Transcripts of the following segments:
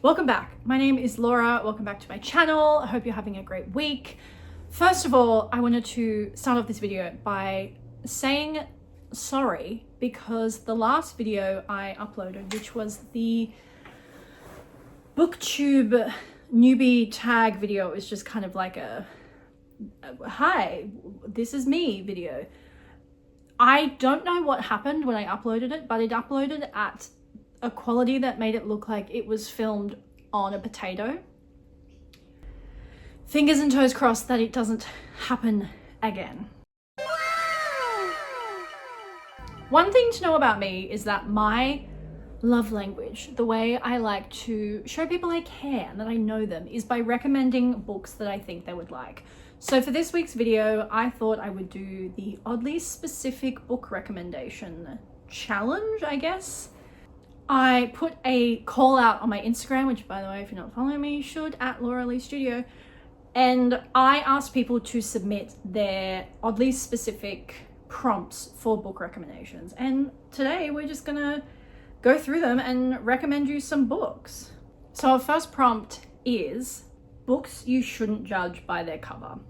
Welcome back. My name is Laura. Welcome back to my channel. I hope you're having a great week. First of all, I wanted to start off this video by saying sorry because the last video I uploaded, which was the booktube newbie tag video, is just kind of like a hi, this is me video. I don't know what happened when I uploaded it, but it uploaded at a quality that made it look like it was filmed on a potato. Fingers and toes crossed that it doesn't happen again. One thing to know about me is that my love language, the way I like to show people I care and that I know them, is by recommending books that I think they would like. So for this week's video, I thought I would do the oddly specific book recommendation challenge, I guess. I put a call out on my Instagram, which, by the way, if you're not following me, you should, at Laura Lee Studio. And I asked people to submit their oddly specific prompts for book recommendations. And today we're just gonna go through them and recommend you some books. So our first prompt is books you shouldn't judge by their cover.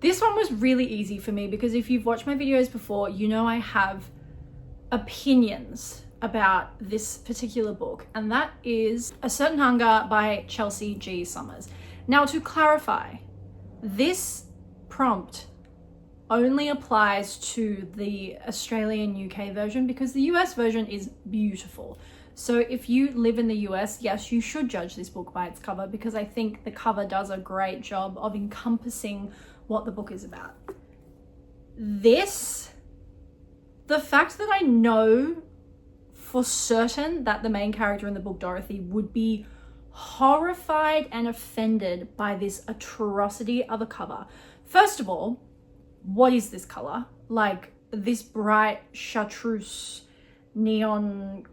This one was really easy for me because if you've watched my videos before, you know I have opinions about this particular book, and that is A Certain Hunger by Chelsea G. Summers. Now, to clarify, this prompt only applies to the Australian UK version because the US version is beautiful. So if you live in the US, yes, you should judge this book by its cover because I think the cover does a great job of encompassing what the book is about. The fact that I know for certain that the main character in the book, Dorothy, would be horrified and offended by this atrocity of a cover. First of all, what is this color? Like this bright chartreuse neon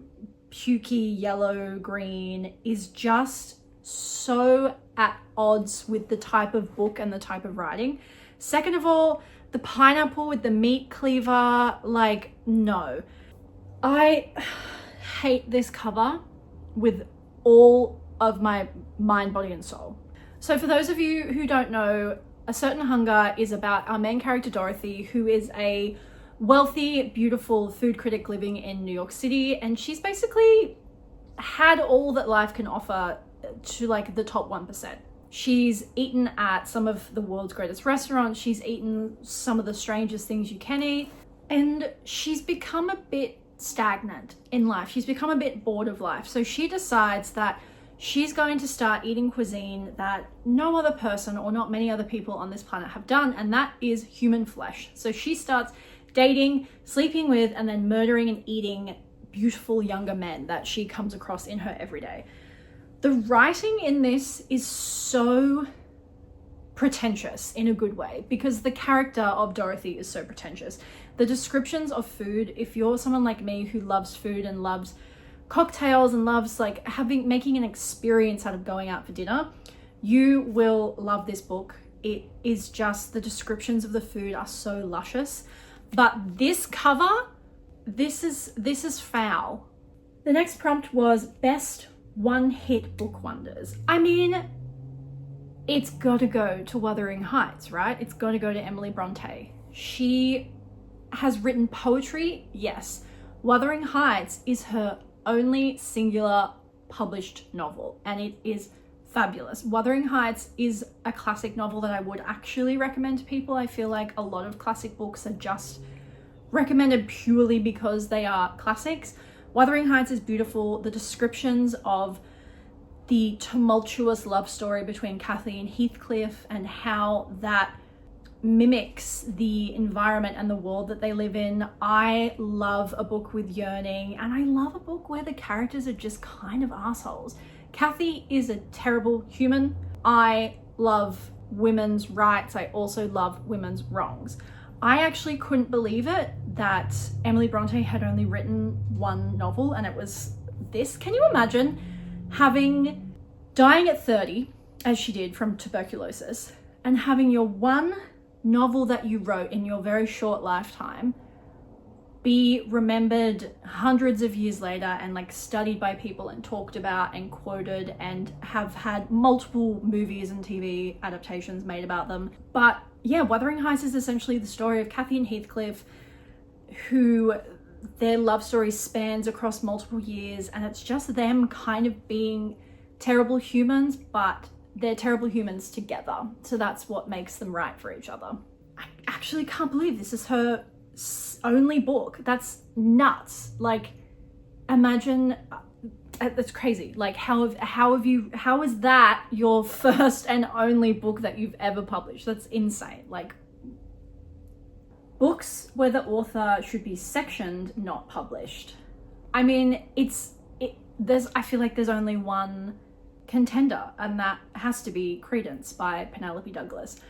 pukey yellow green is just so at odds with the type of book and the type of writing. Second of all, the pineapple with the meat cleaver, like, no. I hate this cover with all of my mind, body, and soul. So for those of you who don't know, A Certain Hunger is about our main character, Dorothy, who is a wealthy, beautiful food critic living in New York City. And she's basically had all that life can offer to like the top 1%. She's eaten at some of the world's greatest restaurants. She's eaten some of the strangest things you can eat. And she's become a bit stagnant in life. She's become a bit bored of life. So she decides that she's going to start eating cuisine that no other person or not many other people on this planet have done, and that is human flesh. So she starts dating, sleeping with, and then murdering and eating beautiful younger men that she comes across in her everyday. The writing in this is so pretentious in a good way because the character of Dorothy is so pretentious. The descriptions of food, if you're someone like me who loves food and loves cocktails and loves like making an experience out of going out for dinner, you will love this book. It is just, the descriptions of the food are so luscious, but this cover, this is foul. The next prompt was best one-hit book wonders. I mean, it's got to go to Wuthering Heights, right? It's got to go to Emily Bronte. She has written poetry, yes. Wuthering Heights is her only singular published novel, and it is fabulous. Wuthering Heights is a classic novel that I would actually recommend to people. I feel like a lot of classic books are just recommended purely because they are classics. Wuthering Heights is beautiful. The descriptions of the tumultuous love story between Kathy and Heathcliff and how that mimics the environment and the world that they live in. I love a book with yearning, and I love a book where the characters are just kind of assholes. Kathy is a terrible human. I love women's rights. I also love women's wrongs. I actually couldn't believe it that Emily Bronte had only written one novel, and it was this. Can you imagine dying at 30, as she did from tuberculosis, and having your one novel that you wrote in your very short lifetime be remembered hundreds of years later and like studied by people and talked about and quoted and have had multiple movies and TV adaptations made about them. But yeah, Wuthering Heights is essentially the story of Kathy and Heathcliff, who their love story spans across multiple years, and it's just them kind of being terrible humans, but they're terrible humans together. So that's what makes them right for each other. I actually can't believe this is her only book. That's nuts. Like, imagine, that's crazy. Like, how is that your first and only book that you've ever published? That's insane. Like, books where the author should be sectioned, not published. I mean, I feel like there's only one contender, and that has to be Credence by Penelope Douglas.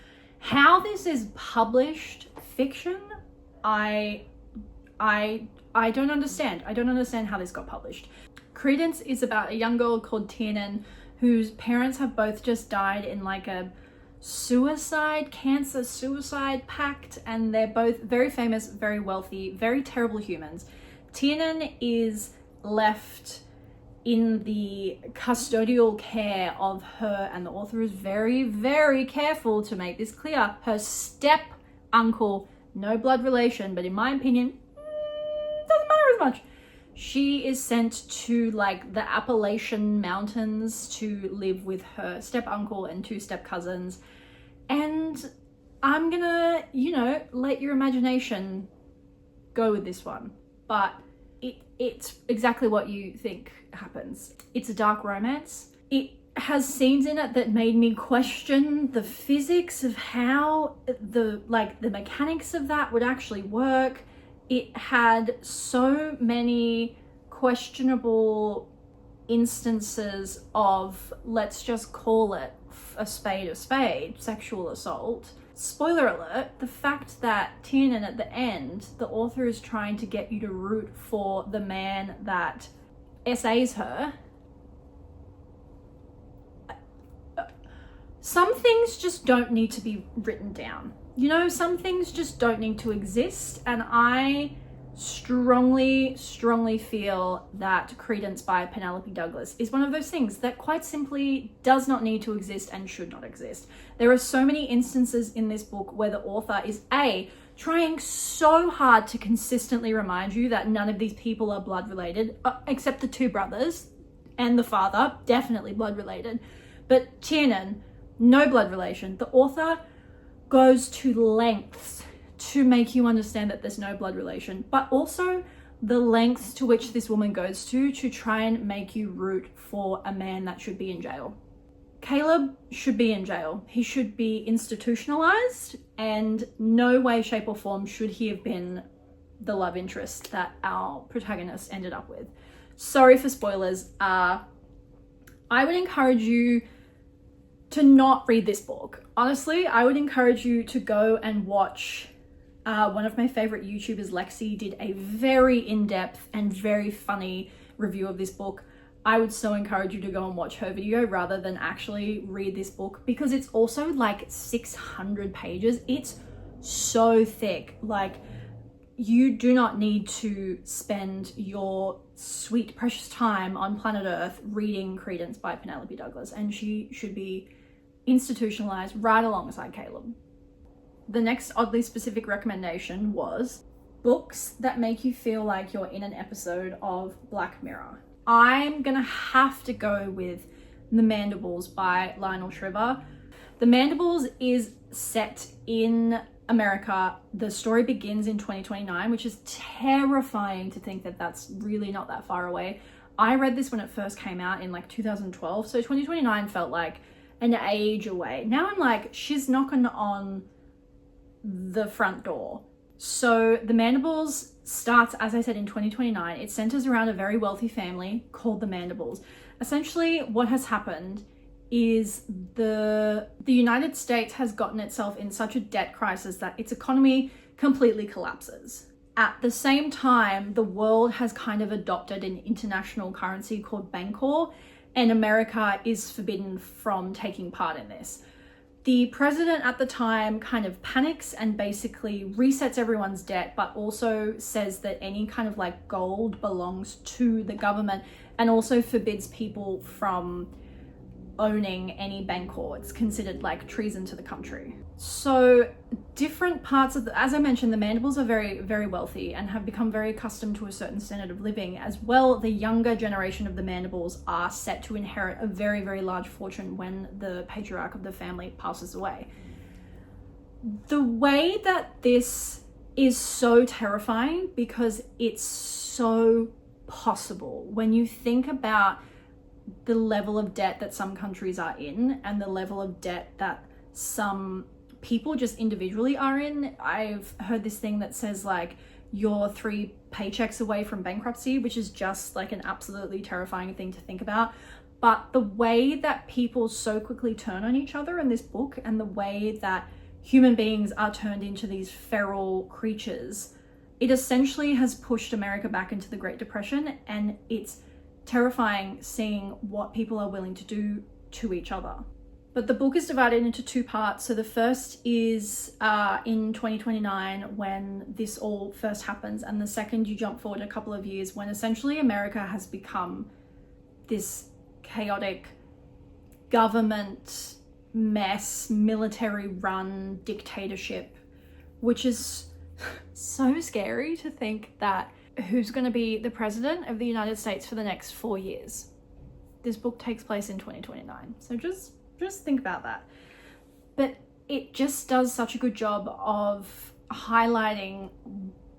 How this is published fiction, I don't understand. I don't understand how this got published. Credence is about a young girl called Tiernan whose parents have both just died in like a cancer suicide pact, and they're both very famous, very wealthy, very terrible humans. Tiernan is left in the custodial care of her, and the author is very, very careful to make this clear, her step uncle, no blood relation, but in my opinion, doesn't matter as much. She is sent to like the Appalachian Mountains to live with her step uncle and two step cousins. And I'm gonna, let your imagination go with this one. But it's exactly what you think happens. It's a dark romance. It has scenes in it that made me question the physics of how the mechanics of that would actually work. It had so many questionable instances of, let's just call it a spade, sexual assault. Spoiler alert, the fact that Tiernan at the end, the author is trying to get you to root for the man that essays her. Some things just don't need to be written down. Some things just don't need to exist, and I strongly feel that Credence by Penelope Douglas is one of those things that quite simply does not need to exist and should not exist. There are so many instances in this book where the author is trying so hard to consistently remind you that none of these people are blood related, except the two brothers and the father, definitely blood related. But Tiernan, no blood relation. The author goes to lengths to make you understand that there's no blood relation, but also the lengths to which this woman goes to try and make you root for a man that should be in jail. Caleb should be in jail. He should be institutionalized, and no way, shape or form should he have been the love interest that our protagonist ended up with. Sorry for spoilers. I would encourage you to not read this book. Honestly, I would encourage you to go and watch one of my favorite YouTubers, Lexi, did a very in-depth and very funny review of this book. I would so encourage you to go and watch her video rather than actually read this book, because it's also like 600 pages. It's so thick. Like, you do not need to spend your sweet, precious time on planet Earth reading Credence by Penelope Douglas, and she should be institutionalized right alongside Caleb. The next oddly specific recommendation was books that make you feel like you're in an episode of Black Mirror. I'm gonna have to go with The Mandibles by Lionel Shriver. The Mandibles is set in America. The story begins in 2029, which is terrifying to think that that's really not that far away. I read this when it first came out in like 2012, so 2029 felt like an age away. Now I'm like, she's knocking on the front door. So The Mandibles starts, as I said, in 2029. It centers around a very wealthy family called the Mandibles. Essentially, what has happened is the United States has gotten itself in such a debt crisis that its economy completely collapses. At the same time, the world has kind of adopted an international currency called Bancor, and America is forbidden from taking part in this. The president at the time kind of panics and basically resets everyone's debt, but also says that any kind of like gold belongs to the government, and also forbids people from owning any Bancor. It's considered like treason to the country. So different parts of as I mentioned, the Mandibles are very, very wealthy and have become very accustomed to a certain standard of living. As well, the younger generation of the Mandibles are set to inherit a very, very large fortune when the patriarch of the family passes away. The way that this is so terrifying because it's so possible when you think about the level of debt that some countries are in and the level of debt that some people just individually are in. I've heard this thing that says like you're 3 paychecks away from bankruptcy, which is just like an absolutely terrifying thing to think about. But the way that people so quickly turn on each other in this book, and the way that human beings are turned into these feral creatures, it essentially has pushed America back into the Great Depression, and it's terrifying seeing what people are willing to do to each other. But the book is divided into 2 parts. So the first is in 2029 when this all first happens, and the second you jump forward a couple of years when essentially America has become this chaotic government mess, military run dictatorship, which is so scary to think that who's going to be the president of the United States for the next 4 years. This book takes place in 2029. So just think about that. But it just does such a good job of highlighting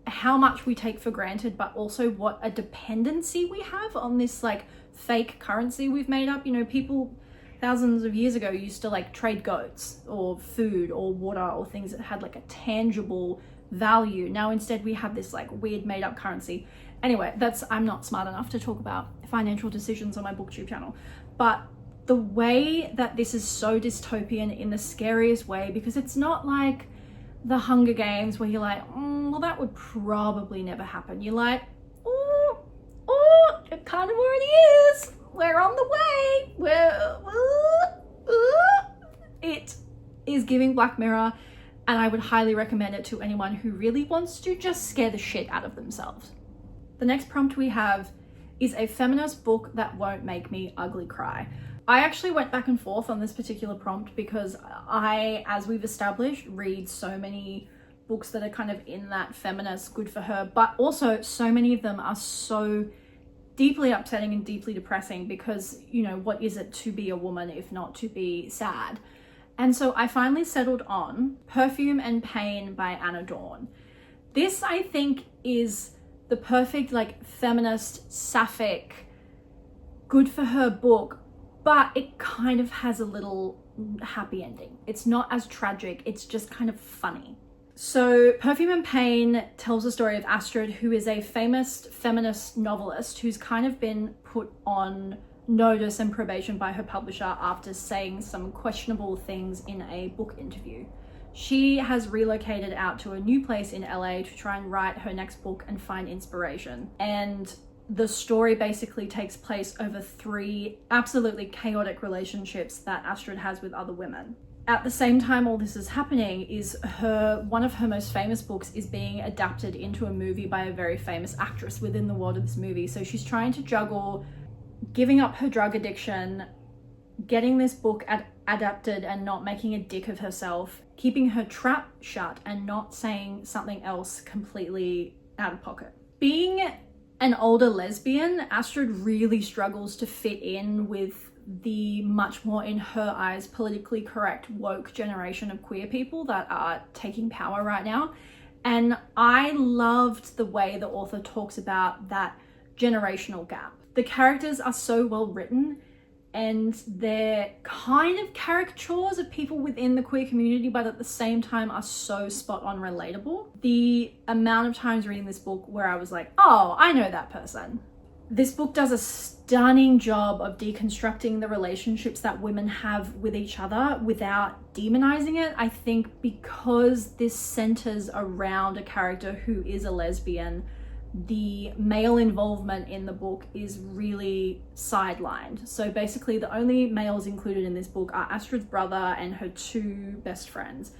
how much we take for granted, but also what a dependency we have on this like fake currency we've made up. You know, people thousands of years ago used to like trade goats or food or water or things that had like a tangible value. Now instead we have this like weird made up currency. Anyway, I'm not smart enough to talk about financial decisions on my booktube channel, but the way that this is so dystopian in the scariest way, because it's not like the Hunger Games where you're like, well, that would probably never happen. You're like, oh, it kind of already is. We're on the way. It is giving Black Mirror, and I would highly recommend it to anyone who really wants to just scare the shit out of themselves. The next prompt we have is a feminist book that won't make me ugly cry. I actually went back and forth on this particular prompt because I, as we've established, read so many books that are kind of in that feminist, good for her, but also so many of them are so deeply upsetting and deeply depressing because, you know, what is it to be a woman if not to be sad? And so I finally settled on Perfume and Pain by Anna Dawn. This, I think, is the perfect like feminist, sapphic, good for her book, but it kind of has a little happy ending. It's not as tragic, it's just kind of funny. So Perfume and Pain tells the story of Astrid, who is a famous feminist novelist who's kind of been put on notice and probation by her publisher after saying some questionable things in a book interview. She has relocated out to a new place in LA to try and write her next book and find inspiration. And the story basically takes place over 3 absolutely chaotic relationships that Astrid has with other women. At the same time all this is happening is one of her most famous books is being adapted into a movie by a very famous actress within the world of this movie. So she's trying to juggle giving up her drug addiction, getting this book adapted and not making a dick of herself, keeping her trap shut and not saying something else completely out of pocket. Being an older lesbian, Astrid really struggles to fit in with the much more, in her eyes, politically correct woke generation of queer people that are taking power right now. And I loved the way the author talks about that generational gap. The characters are so well written and they're kind of caricatures of people within the queer community, but at the same time are so spot on relatable. The amount of times reading this book where I was like, oh, I know that person. This book does a stunning job of deconstructing the relationships that women have with each other without demonizing it. I think because this centers around a character who is a lesbian, the male involvement in the book is really sidelined. So basically the only males included in this book are Astrid's brother and her two best friends.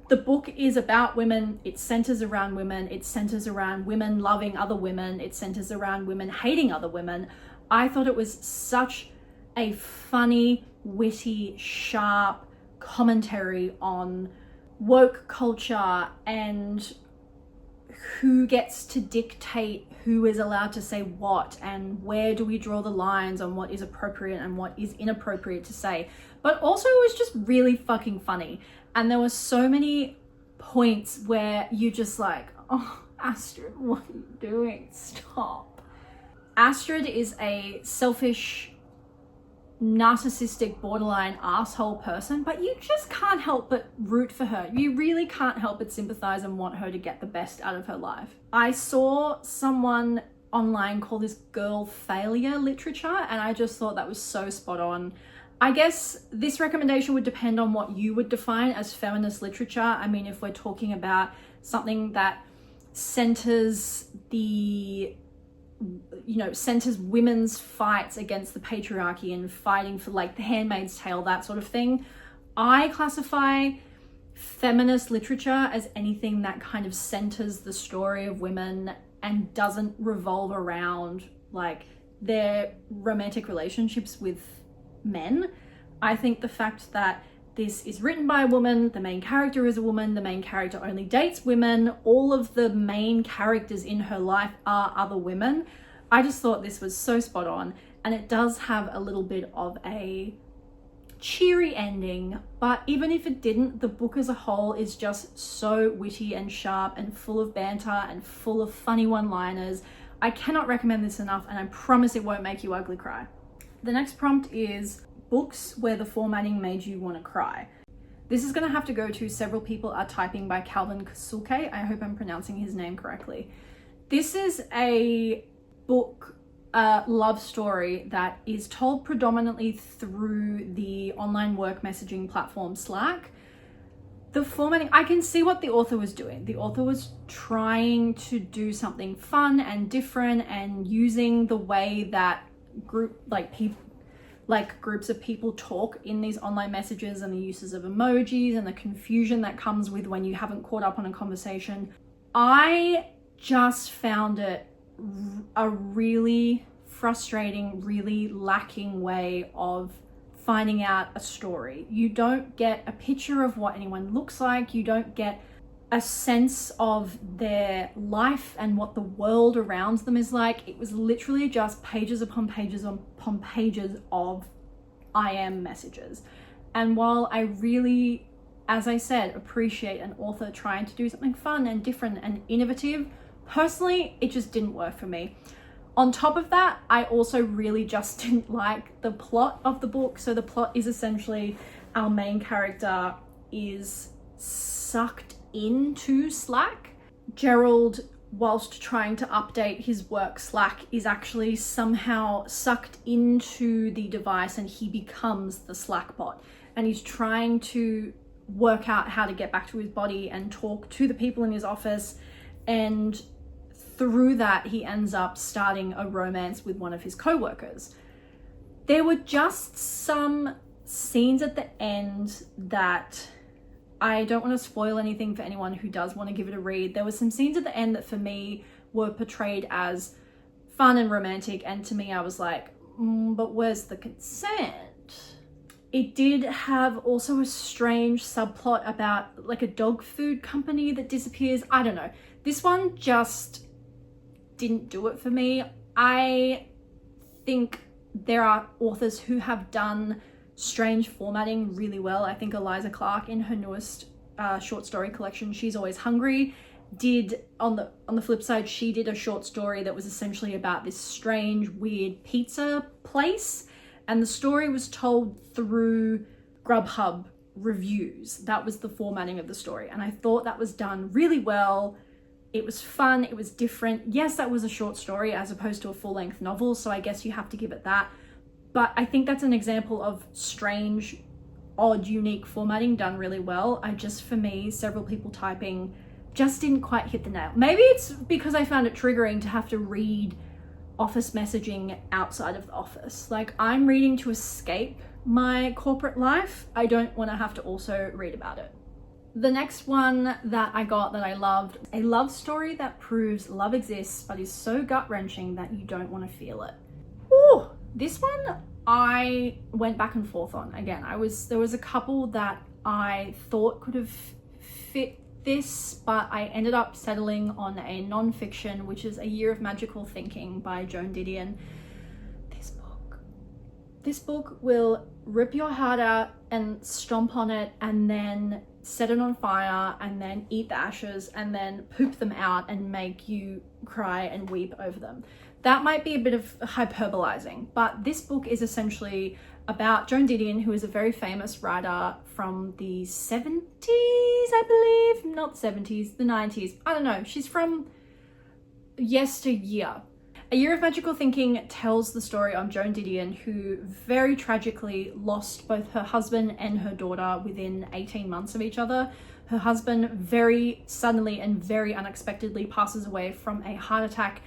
The book is about women, it centers around women, it centers around women loving other women, it centers around women hating other women. I thought it was such a funny, witty, sharp commentary on woke culture and who gets to dictate who is allowed to say what, and where do we draw the lines on what is appropriate and what is inappropriate to say. But also it was just really fucking funny. And there were so many points where you just like, oh, Astrid, what are you doing? Stop. Astrid is a selfish, narcissistic, borderline asshole person, but you just can't help but root for her. You really can't help but sympathize and want her to get the best out of her life. I saw someone online call this girl failure literature, and I just thought that was so spot on. I guess this recommendation would depend on what you would define as feminist literature. I mean, if we're talking about something that centers centers women's fights against the patriarchy and fighting for like The Handmaid's Tale, that sort of thing, I classify feminist literature as anything that kind of centers the story of women and doesn't revolve around like their romantic relationships with men. I think the fact that this is written by a woman, the main character is a woman, the main character only dates women, all of the main characters in her life are other women. I just thought this was so spot on, and it does have a little bit of a cheery ending, but even if it didn't, the book as a whole is just so witty and sharp and full of banter and full of funny one-liners. I cannot recommend this enough, and I promise it won't make you ugly cry. The next prompt is books where the formatting made you want to cry. This is going to have to go to Several People Are Typing by Calvin Kasulke. I hope I'm pronouncing his name correctly. This is a book, love story that is told predominantly through the online work messaging platform Slack. The formatting, I can see what the author was doing. The author was trying to do something fun and different and using the way that groups of people talk in these online messages and the uses of emojis and the confusion that comes with when you haven't caught up on a conversation. I just found it a really frustrating, really lacking way of finding out a story. You don't get a picture of what anyone looks like. You don't get a sense of their life and what the world around them is like. It was literally just pages upon pages upon pages of I am messages. And while I really, as I said, appreciate an author trying to do something fun and different and innovative, personally, it just didn't work for me. On top of that, I also really just didn't like the plot of the book. So the plot is essentially our main character is sucked into Slack. Gerald, whilst trying to update his work Slack, is actually somehow sucked into the device and he becomes the Slack bot. And he's trying to work out how to get back to his body and talk to the people in his office. And through that, he ends up starting a romance with one of his co-workers. There were just some scenes at the end that I don't want to spoil anything for anyone who does want to give it a read. There were some scenes at the end that for me were portrayed as fun and romantic, and to me I was like, but where's the consent? It did have also a strange subplot about like a dog food company that disappears. I don't know. This one just didn't do it for me. I think there are authors who have done strange formatting really well. I think Eliza Clark in her newest short story collection, She's Always Hungry, did, on the flip side, she did a short story that was essentially about this strange, weird pizza place. And the story was told through Grubhub reviews. That was the formatting of the story. And I thought that was done really well. It was fun, it was different. Yes, that was a short story as opposed to a full-length novel, so I guess you have to give it that. But I think that's an example of strange, odd, unique formatting done really well. For me, Several People Typing just didn't quite hit the nail. Maybe it's because I found it triggering to have to read office messaging outside of the office. Like, I'm reading to escape my corporate life. I don't want to have to also read about it. The next one that I got that I loved, a love story that proves love exists but is so gut-wrenching that you don't want to feel it. Ooh, this one I went back and forth on. Again, there was a couple that I thought could have fit this, but I ended up settling on a non-fiction, which is A Year of Magical Thinking by Joan Didion. This book will rip your heart out and stomp on it and then set it on fire and then eat the ashes and then poop them out and make you cry and weep over them. That might be a bit of hyperbolizing, but this book is essentially about Joan Didion, who is a very famous writer from the 70s, I believe. Not 70s, the 90s. I don't know. She's from yesteryear. A Year of Magical Thinking tells the story of Joan Didion, who very tragically lost both her husband and her daughter within 18 months of each other. Her husband very suddenly and very unexpectedly passes away from a heart attack.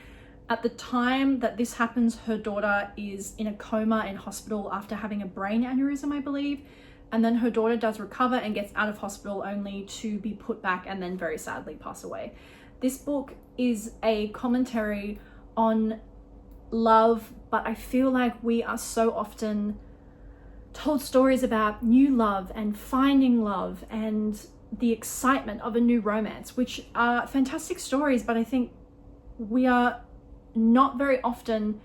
At the time that this happens, her daughter is in a coma in hospital after having a brain aneurysm, I believe. And then her daughter does recover and gets out of hospital only to be put back and then very sadly pass away. This book is a commentary on love, but I feel like we are so often told stories about new love and finding love and the excitement of a new romance, which are fantastic stories, but I think we not very often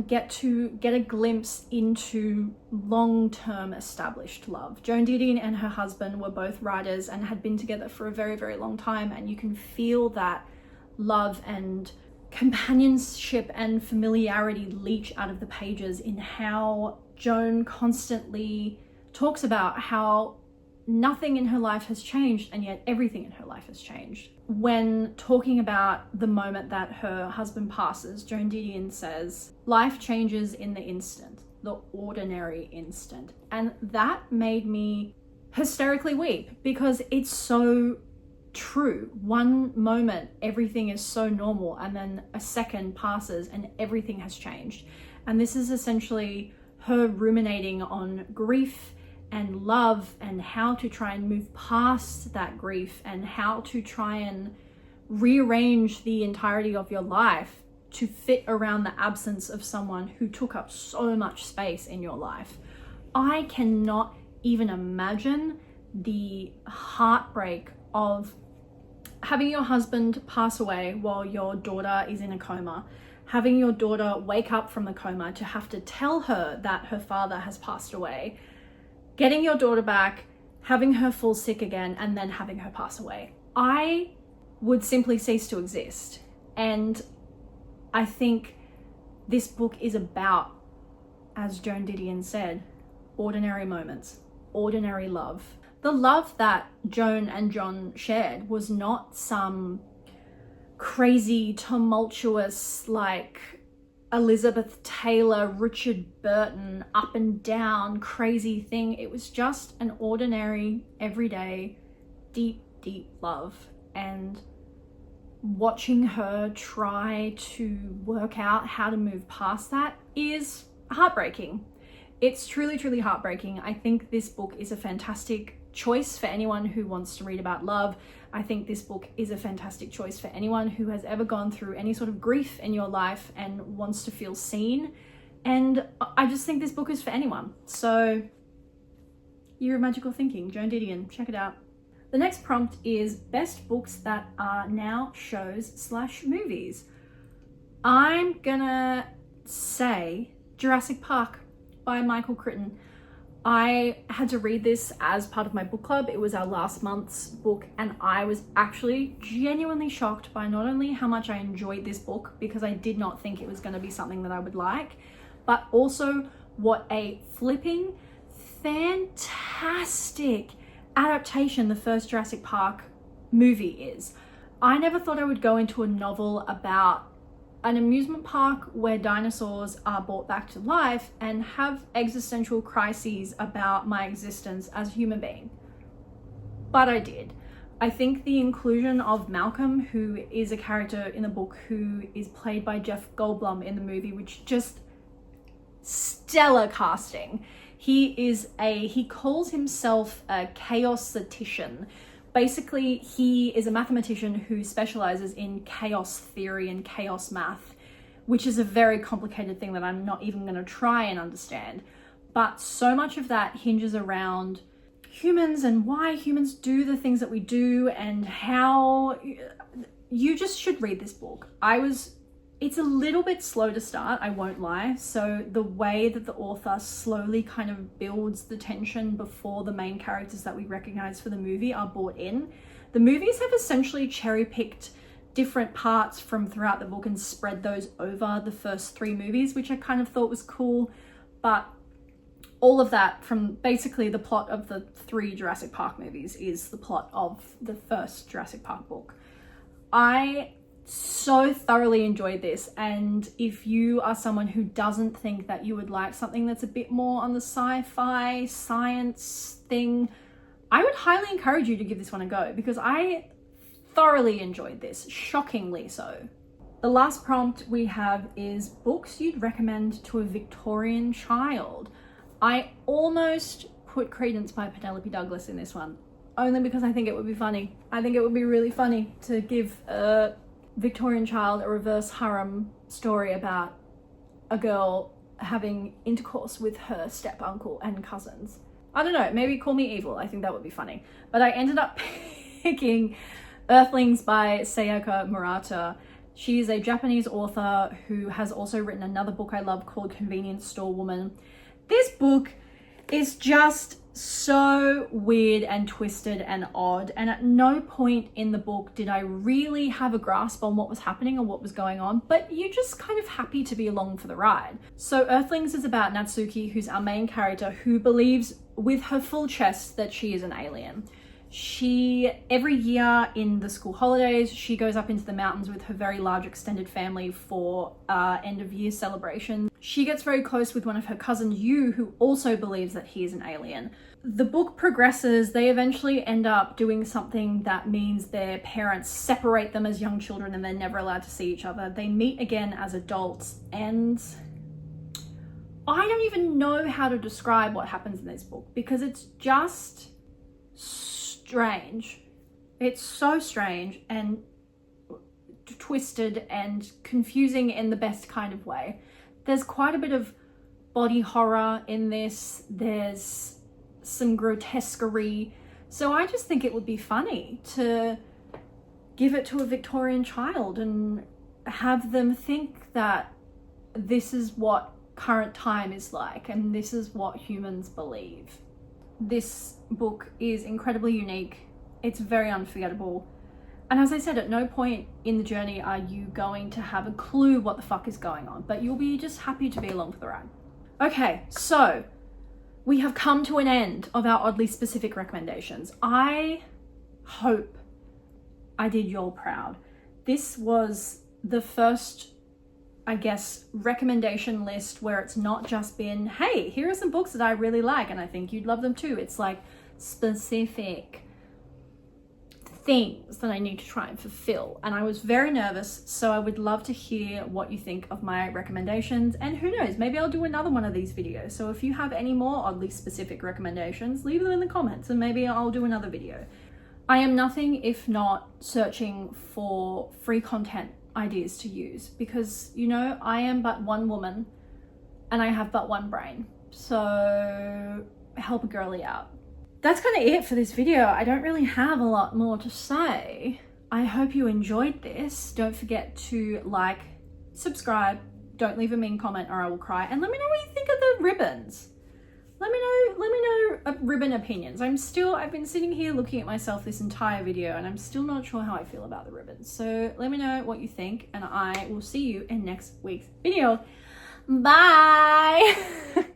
get to get a glimpse into long-term established love. Joan Didion and her husband were both writers and had been together for a very, very long time, and you can feel that love and companionship and familiarity leach out of the pages in how Joan constantly talks about how nothing in her life has changed and yet everything in her life has changed. When talking about the moment that her husband passes, Joan Didion says, "Life changes in the instant, the ordinary instant." And that made me hysterically weep because it's so true. One moment everything is so normal and then a second passes and everything has changed. And this is essentially her ruminating on grief and love and how to try and move past that grief and how to try and rearrange the entirety of your life to fit around the absence of someone who took up so much space in your life. I cannot even imagine the heartbreak of having your husband pass away while your daughter is in a coma, having your daughter wake up from the coma to have to tell her that her father has passed away, getting your daughter back, having her fall sick again, and then having her pass away. I would simply cease to exist. And I think this book is about, as Joan Didion said, ordinary moments, ordinary love. The love that Joan and John shared was not some crazy, tumultuous, like Elizabeth Taylor, Richard Burton, up and down crazy thing. It was just an ordinary, everyday, deep, deep love. And watching her try to work out how to move past that is heartbreaking. It's truly, truly heartbreaking. I think this book is a fantastic choice for anyone who wants to read about love. I think this book is a fantastic choice for anyone who has ever gone through any sort of grief in your life and wants to feel seen. And I just think this book is for anyone. So, Year of Magical Thinking, Joan Didion, check it out. The next prompt is best books that are now shows/movies. I'm gonna say Jurassic Park by Michael Crichton. I had to read this as part of my book club. It was our last month's book, and I was actually genuinely shocked by not only how much I enjoyed this book, because I did not think it was going to be something that I would like, but also what a flipping fantastic adaptation the first Jurassic Park movie is. I never thought I would go into a novel about an amusement park where dinosaurs are brought back to life and have existential crises about my existence as a human being. But I did. I think the inclusion of Malcolm, who is a character in the book who is played by Jeff Goldblum in the movie, which just stellar casting. He calls himself a chaosatician. Basically, he is a mathematician who specializes in chaos theory and chaos math, which is a very complicated thing that I'm not even going to try and understand. But so much of that hinges around humans and why humans do the things that we do, and how you just should read this book. It's a little bit slow to start, I won't lie. So the way that the author slowly kind of builds the tension before the main characters that we recognize for the movie are brought in. The movies have essentially cherry-picked different parts from throughout the book and spread those over the first 3 movies, which I kind of thought was cool. But all of that from basically the plot of the 3 Jurassic Park movies is the plot of the first Jurassic Park book. I so thoroughly enjoyed this, and if you are someone who doesn't think that you would like something that's a bit more on the sci-fi science thing, I would highly encourage you to give this one a go, because I thoroughly enjoyed this, shockingly so. The last prompt we have is books you'd recommend to a Victorian child. I almost put Credence by Penelope Douglas in this one, only because I think it would be funny. I think it would be really funny to give a Victorian child a reverse harem story about a girl having intercourse with her step uncle and cousins. I don't know, maybe call me evil. I think that would be funny. But I ended up picking Earthlings by Sayaka Murata. She is a Japanese author who has also written another book I love called Convenience Store Woman. This book is just so weird and twisted and odd, and at no point in the book did I really have a grasp on what was happening or what was going on, but you're just kind of happy to be along for the ride. So Earthlings is about Natsuki, who's our main character, who believes with her full chest that she is an alien. Every year in the school holidays, she goes up into the mountains with her very large extended family for end of year celebration. She gets very close with one of her cousins, Yu, who also believes that he is an alien. The book progresses. They eventually end up doing something that means their parents separate them as young children and they're never allowed to see each other. They meet again as adults, and I don't even know how to describe what happens in this book because it's just strange. It's so strange and twisted and confusing in the best kind of way. There's quite a bit of body horror in this. There's some grotesquerie. So I just think it would be funny to give it to a Victorian child and have them think that this is what current time is like and this is what humans believe. This book is incredibly unique. It's very unforgettable. And as I said, at no point in the journey are you going to have a clue what the fuck is going on, but you'll be just happy to be along for the ride. Okay, so we have come to an end of our oddly specific recommendations. I hope I did y'all proud. This was the first, I guess, recommendation list where it's not just been, hey, here are some books that I really like and I think you'd love them too. It's like specific things that I need to try and fulfill. And I was very nervous, so I would love to hear what you think of my recommendations. And who knows, maybe I'll do another one of these videos. So if you have any more oddly specific recommendations, leave them in the comments and maybe I'll do another video. I am nothing if not searching for free content ideas to use because, you know, I am but one woman and I have but one brain. So help a girly out. That's kind of it for this video. I don't really have a lot more to say. I hope you enjoyed this. Don't forget to like, subscribe, don't leave a mean comment or I will cry, and let me know what you think of the ribbons. Let me know ribbon opinions. I've been sitting here looking at myself this entire video and I'm still not sure how I feel about the ribbons. So let me know what you think and I will see you in next week's video. Bye!